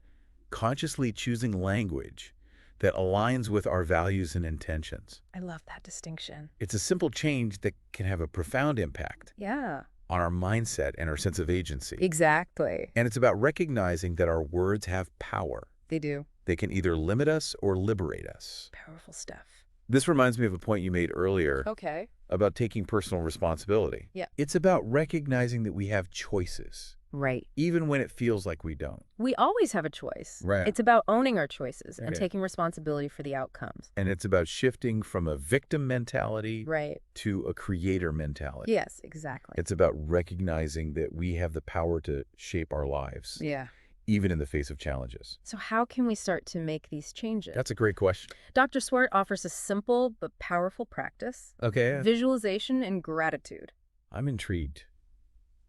Speaker 1: consciously choosing language that aligns with our values and intentions.
Speaker 2: I love that distinction.
Speaker 1: It's a simple change that can have a profound impact
Speaker 2: Yeah.
Speaker 1: on our mindset and our sense of agency.
Speaker 2: Exactly.
Speaker 1: And it's about recognizing that our words have power.
Speaker 2: They do.
Speaker 1: They can either limit us or liberate us.
Speaker 2: Powerful stuff.
Speaker 1: This reminds me of a point you made earlier
Speaker 2: Okay.
Speaker 1: about taking personal responsibility.
Speaker 2: Yeah.
Speaker 1: It's about recognizing that we have choices,
Speaker 2: Right.
Speaker 1: even when it feels like we don't.
Speaker 2: We always have a choice.
Speaker 1: Right.
Speaker 2: It's about owning our choices and
Speaker 1: Okay.
Speaker 2: taking responsibility for the outcomes.
Speaker 1: And it's about shifting from a victim mentality
Speaker 2: Right.
Speaker 1: to a creator mentality.
Speaker 2: Yes, exactly.
Speaker 1: It's about recognizing that we have the power to shape our lives,
Speaker 2: Yeah.
Speaker 1: even in the face of challenges.
Speaker 2: So how can we start to make these changes?
Speaker 1: That's a great question.
Speaker 2: Dr. Swart offers a simple but powerful practice.
Speaker 1: Okay.
Speaker 2: Visualization and gratitude.
Speaker 1: I'm intrigued.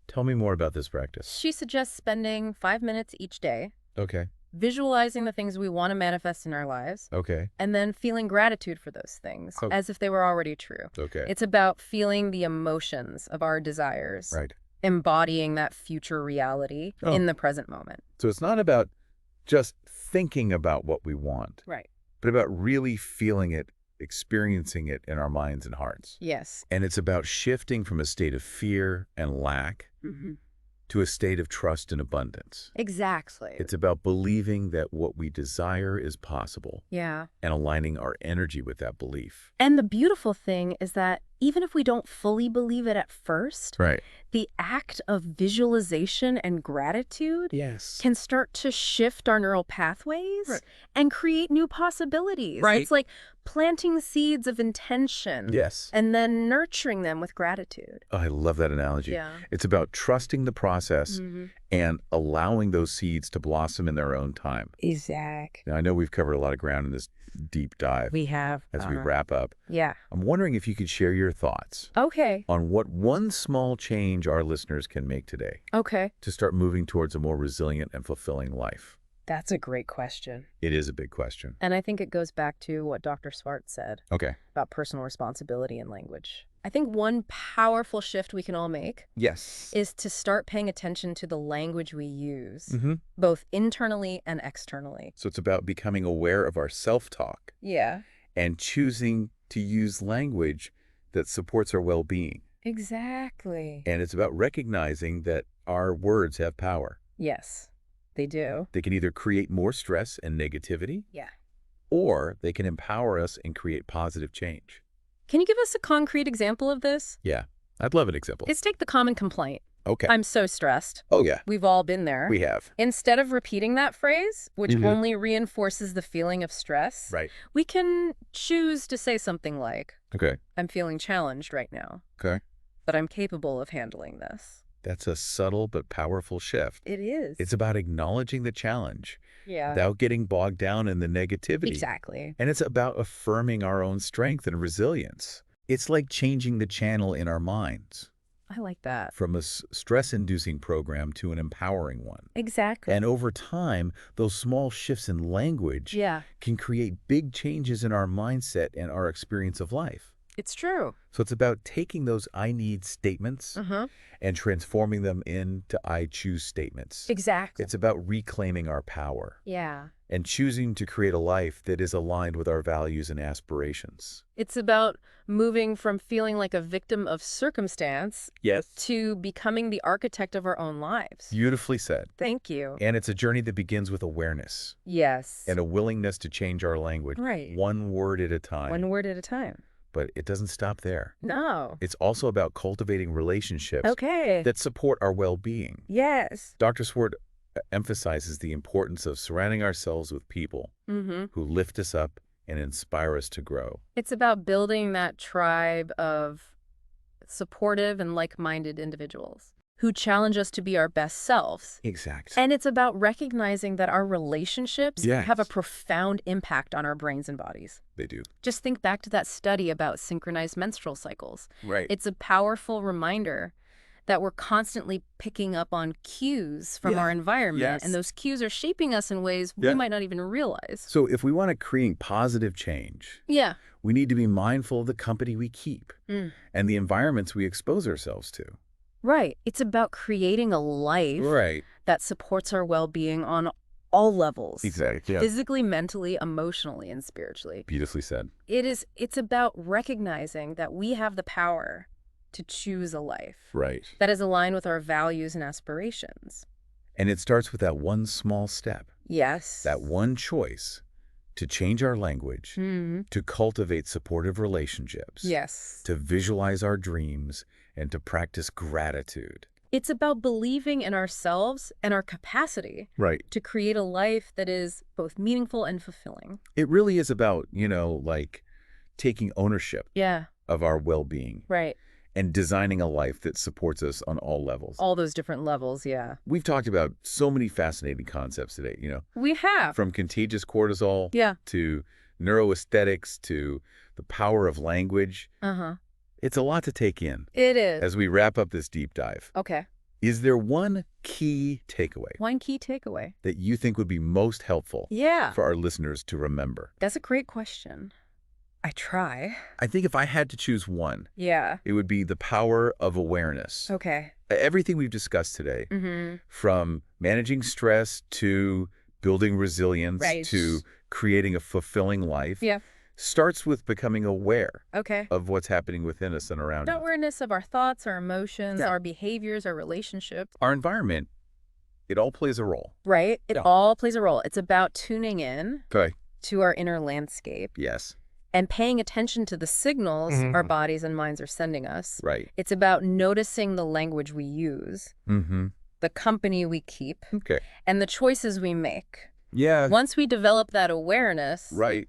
Speaker 1: Tell me more about this practice.
Speaker 2: She suggests spending 5 minutes each day,
Speaker 1: Okay.
Speaker 2: visualizing the things we want to manifest in our lives,
Speaker 1: Okay.
Speaker 2: and then feeling gratitude for those things
Speaker 1: Oh.
Speaker 2: as if they were already true.
Speaker 1: Okay.
Speaker 2: It's about feeling the emotions of our desires,
Speaker 1: Right.
Speaker 2: embodying that future reality in the present moment.
Speaker 1: So it's not about just thinking about what we want,
Speaker 2: Right.
Speaker 1: but about really feeling it, experiencing it in our minds and hearts.
Speaker 2: Yes.
Speaker 1: And it's about shifting from a state of fear and lack to a state of trust and abundance.
Speaker 2: Exactly.
Speaker 1: It's about believing that what we desire is possible
Speaker 2: Yeah.
Speaker 1: and aligning our energy with that belief.
Speaker 2: And the beautiful thing is that even if we don't fully believe it at first,
Speaker 1: Right.
Speaker 2: the act of visualization and gratitude
Speaker 1: Yes.
Speaker 2: can start to shift our neural pathways and create new possibilities.
Speaker 1: Right.
Speaker 2: It's like planting seeds of intention
Speaker 1: Yes.
Speaker 2: and then nurturing them with gratitude.
Speaker 1: Oh, I love that analogy.
Speaker 2: Yeah.
Speaker 1: It's about trusting the process and allowing those seeds to blossom in their own time.
Speaker 2: Exactly.
Speaker 1: Now, I know we've covered a lot of ground in this deep dive.
Speaker 2: We have.
Speaker 1: As we wrap up,
Speaker 2: Yeah.
Speaker 1: I'm wondering if you could share your thoughts
Speaker 2: Okay.
Speaker 1: on what one small change our listeners can make today
Speaker 2: Okay.
Speaker 1: to start moving towards a more resilient and fulfilling life.
Speaker 2: That's a great question.
Speaker 1: It is a big question.
Speaker 2: And I think it goes back to what Dr. Swart said
Speaker 1: Okay.
Speaker 2: about personal responsibility and language. I think one powerful shift we can all make
Speaker 1: Yes.
Speaker 2: is to start paying attention to the language we use, both internally and externally.
Speaker 1: So it's about becoming aware of our self-talk
Speaker 2: Yeah.
Speaker 1: and choosing to use language that supports our well-being.
Speaker 2: Exactly.
Speaker 1: And it's about recognizing that our words have power.
Speaker 2: Yes, they do.
Speaker 1: They can either create more stress and negativity,
Speaker 2: Yeah.
Speaker 1: or they can empower us and create positive change.
Speaker 2: Can you give us a concrete example of this?
Speaker 1: Yeah, I'd love an example.
Speaker 2: Let's take the common complaint.
Speaker 1: Okay.
Speaker 2: I'm so stressed.
Speaker 1: Oh, yeah,
Speaker 2: We've all been there.
Speaker 1: we have.
Speaker 2: Instead of repeating that phrase, which only reinforces the feeling of stress,
Speaker 1: Right.
Speaker 2: we can choose to say something like,
Speaker 1: Okay.
Speaker 2: I'm feeling challenged right now,
Speaker 1: Okay.
Speaker 2: but I'm capable of handling this.
Speaker 1: That's a subtle but powerful shift.
Speaker 2: It is.
Speaker 1: It's about acknowledging the challenge
Speaker 2: Yeah.
Speaker 1: without getting bogged down in the negativity.
Speaker 2: Exactly.
Speaker 1: And it's about affirming our own strength and resilience. It's like changing the channel in our minds
Speaker 2: I like that.
Speaker 1: from a stress-inducing program to an empowering one.
Speaker 2: Exactly.
Speaker 1: And over time, those small shifts in language
Speaker 2: Yeah,
Speaker 1: can create big changes in our mindset and our experience of life.
Speaker 2: it's true.
Speaker 1: So it's about taking those I need statements
Speaker 2: Uh-huh.
Speaker 1: and transforming them into I choose statements.
Speaker 2: Exactly.
Speaker 1: It's about reclaiming our power
Speaker 2: Yeah.
Speaker 1: and choosing to create a life that is aligned with our values and aspirations.
Speaker 2: It's about moving from feeling like a victim of circumstance
Speaker 1: Yes.
Speaker 2: to becoming the architect of our own lives.
Speaker 1: Beautifully said.
Speaker 2: Thank you.
Speaker 1: And it's a journey that begins with awareness
Speaker 2: Yes.
Speaker 1: and a willingness to change our language
Speaker 2: Right.
Speaker 1: one word at a time.
Speaker 2: One word at a time.
Speaker 1: But it doesn't stop there.
Speaker 2: No.
Speaker 1: It's also about cultivating relationships
Speaker 2: Okay.
Speaker 1: that support our well-being.
Speaker 2: Yes.
Speaker 1: Dr. Swart emphasizes the importance of surrounding ourselves with people
Speaker 2: Mm-hmm.
Speaker 1: who lift us up and inspire us to grow.
Speaker 2: It's about building that tribe of supportive and like-minded individuals who challenge us to be our best selves.
Speaker 1: Exactly.
Speaker 2: And it's about recognizing that our relationships
Speaker 1: Yes.
Speaker 2: have a profound impact on our brains and bodies.
Speaker 1: They do.
Speaker 2: Just think back to that study about synchronized menstrual cycles.
Speaker 1: Right.
Speaker 2: It's a powerful reminder that we're constantly picking up on cues from our environment,
Speaker 1: Yes.
Speaker 2: and those cues are shaping us in ways we might not even realize.
Speaker 1: So if we want to create positive change,
Speaker 2: Yeah.
Speaker 1: we need to be mindful of the company we keep
Speaker 2: Mm.
Speaker 1: and the environments we expose ourselves to.
Speaker 2: Right. It's about creating a life
Speaker 1: Right.
Speaker 2: that supports our well-being on all levels.
Speaker 1: Exactly. Yeah.
Speaker 2: Physically, mentally, emotionally, and spiritually.
Speaker 1: Beautifully said.
Speaker 2: It's about recognizing that we have the power to choose a life
Speaker 1: Right.
Speaker 2: that is aligned with our values and aspirations.
Speaker 1: And it starts with that one small step,
Speaker 2: Yes.
Speaker 1: that one choice to change our language,
Speaker 2: Hmm.
Speaker 1: to cultivate supportive relationships,
Speaker 2: Yes.
Speaker 1: to visualize our dreams, and to practice gratitude.
Speaker 2: It's about believing in ourselves and our capacity
Speaker 1: Right.
Speaker 2: to create a life that is both meaningful and fulfilling.
Speaker 1: It really is about, like taking ownership
Speaker 2: Yeah.
Speaker 1: of our well-being
Speaker 2: Right.
Speaker 1: and designing a life that supports us on all levels.
Speaker 2: All those different levels, yeah.
Speaker 1: We've talked about so many fascinating concepts today,
Speaker 2: We have.
Speaker 1: from contagious cortisol
Speaker 2: Yeah.
Speaker 1: to neuroaesthetics to the power of language.
Speaker 2: Uh-huh.
Speaker 1: It's a lot to take in
Speaker 2: It is.
Speaker 1: as we wrap up this deep dive.
Speaker 2: Okay.
Speaker 1: Is there one key takeaway
Speaker 2: One key takeaway.
Speaker 1: that you think would be most helpful
Speaker 2: Yeah.
Speaker 1: for our listeners to remember?
Speaker 2: That's a great question. I try.
Speaker 1: I think if I had to choose one,
Speaker 2: Yeah.
Speaker 1: it would be the power of awareness.
Speaker 2: Okay.
Speaker 1: Everything we've discussed today,
Speaker 2: Mm-hmm.
Speaker 1: from managing stress to building resilience
Speaker 2: Right.
Speaker 1: to creating a fulfilling life,
Speaker 2: Yeah.
Speaker 1: starts with becoming aware
Speaker 2: Okay.
Speaker 1: of what's happening within us and around
Speaker 2: The
Speaker 1: us.
Speaker 2: awareness of our thoughts, our emotions,
Speaker 1: Yeah.
Speaker 2: our behaviors, our relationships.
Speaker 1: Our environment, it all plays a role.
Speaker 2: Right? It
Speaker 1: Yeah.
Speaker 2: all plays a role. It's about tuning in
Speaker 1: Okay.
Speaker 2: to our inner landscape
Speaker 1: Yes.
Speaker 2: and paying attention to the signals
Speaker 1: Mhm.
Speaker 2: our bodies and minds are sending us.
Speaker 1: Right.
Speaker 2: It's about noticing the language we use,
Speaker 1: Mm-hmm.
Speaker 2: the company we keep,
Speaker 1: Okay.
Speaker 2: and the choices we make.
Speaker 1: Yeah.
Speaker 2: Once we develop that awareness,
Speaker 1: Right.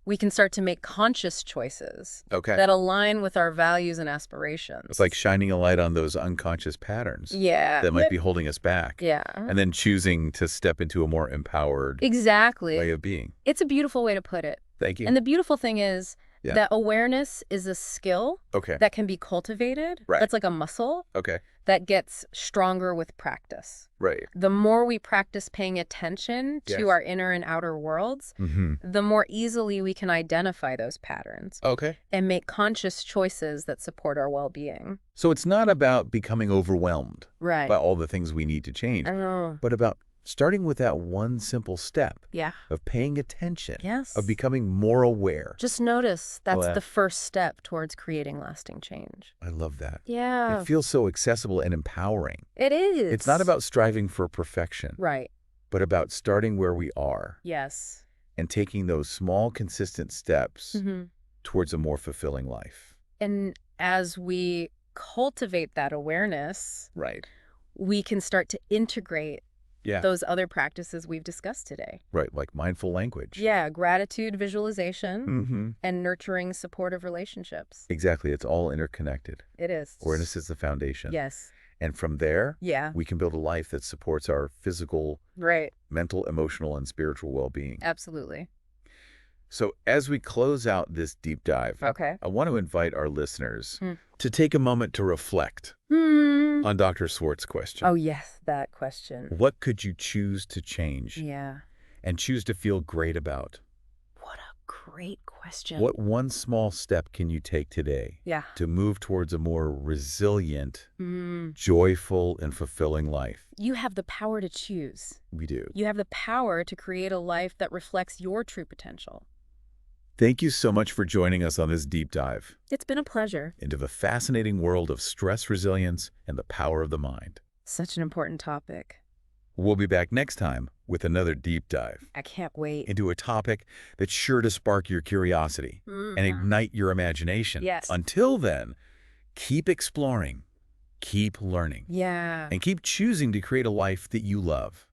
Speaker 2: we can start to make conscious choices
Speaker 1: Okay.
Speaker 2: that align with our values and aspirations.
Speaker 1: It's like shining a light on those unconscious patterns
Speaker 2: yeah.
Speaker 1: that might be holding us back.
Speaker 2: Yeah.
Speaker 1: And then choosing to step into a more empowered
Speaker 2: Exactly.
Speaker 1: way of being.
Speaker 2: It's a beautiful way to put it.
Speaker 1: Thank you.
Speaker 2: And the beautiful thing is
Speaker 1: Yeah.
Speaker 2: that awareness is a skill
Speaker 1: Okay.
Speaker 2: that can be cultivated.
Speaker 1: Right.
Speaker 2: That's like a muscle
Speaker 1: Okay.
Speaker 2: that gets stronger with practice.
Speaker 1: Right.
Speaker 2: The more we practice paying attention to
Speaker 1: Yes.
Speaker 2: our inner and outer worlds,
Speaker 1: Mm-hmm.
Speaker 2: the more easily we can identify those patterns
Speaker 1: Okay.
Speaker 2: and make conscious choices that support our well-being.
Speaker 1: So it's not about becoming overwhelmed
Speaker 2: Right.
Speaker 1: by all the things we need to change,
Speaker 2: Oh,
Speaker 1: but about starting with that one simple step
Speaker 2: yeah.
Speaker 1: of paying attention,
Speaker 2: Yes.
Speaker 1: of becoming more aware.
Speaker 2: Just notice that's
Speaker 1: yeah.
Speaker 2: the first step towards creating lasting change.
Speaker 1: I love that.
Speaker 2: Yeah.
Speaker 1: It feels so accessible and empowering.
Speaker 2: It is.
Speaker 1: It's not about striving for perfection,
Speaker 2: Right.
Speaker 1: but about starting where we are
Speaker 2: Yes.
Speaker 1: and taking those small, consistent steps
Speaker 2: Mm-hmm.
Speaker 1: towards a more fulfilling life.
Speaker 2: And as we cultivate that awareness,
Speaker 1: Right.
Speaker 2: we can start to integrate
Speaker 1: Yeah.
Speaker 2: those other practices we've discussed today.
Speaker 1: Right. Like mindful language.
Speaker 2: Yeah, gratitude, visualization,
Speaker 1: Mm-hmm.
Speaker 2: and nurturing supportive relationships.
Speaker 1: Exactly. It's all interconnected.
Speaker 2: It is.
Speaker 1: Awareness is the foundation.
Speaker 2: Yes.
Speaker 1: And from there,
Speaker 2: Yeah.
Speaker 1: we can build a life that supports our physical,
Speaker 2: Right.
Speaker 1: mental, emotional, and spiritual well-being.
Speaker 2: Absolutely.
Speaker 1: So as we close out this deep dive,
Speaker 2: Okay.
Speaker 1: I want to invite our listeners to take a moment to reflect on Dr. Swartz's question.
Speaker 2: Oh, yes, that question.
Speaker 1: What could you choose to change
Speaker 2: Yeah.
Speaker 1: and choose to feel great about?
Speaker 2: What a great question.
Speaker 1: What one small step can you take today to move towards a more resilient, joyful, and fulfilling life?
Speaker 2: You have the power to choose.
Speaker 1: We do.
Speaker 2: You have the power to create a life that reflects your true potential.
Speaker 1: Thank you so much for joining us on this deep dive
Speaker 2: It's been a pleasure.
Speaker 1: into the fascinating world of stress resilience and the power of the mind.
Speaker 2: Such an important topic.
Speaker 1: We'll be back next time with another deep dive
Speaker 2: I can't wait.
Speaker 1: into a topic that's sure to spark your curiosity and ignite your imagination.
Speaker 2: Yes.
Speaker 1: Until then, keep exploring, keep learning,
Speaker 2: Yeah.
Speaker 1: and keep choosing to create a life that you love.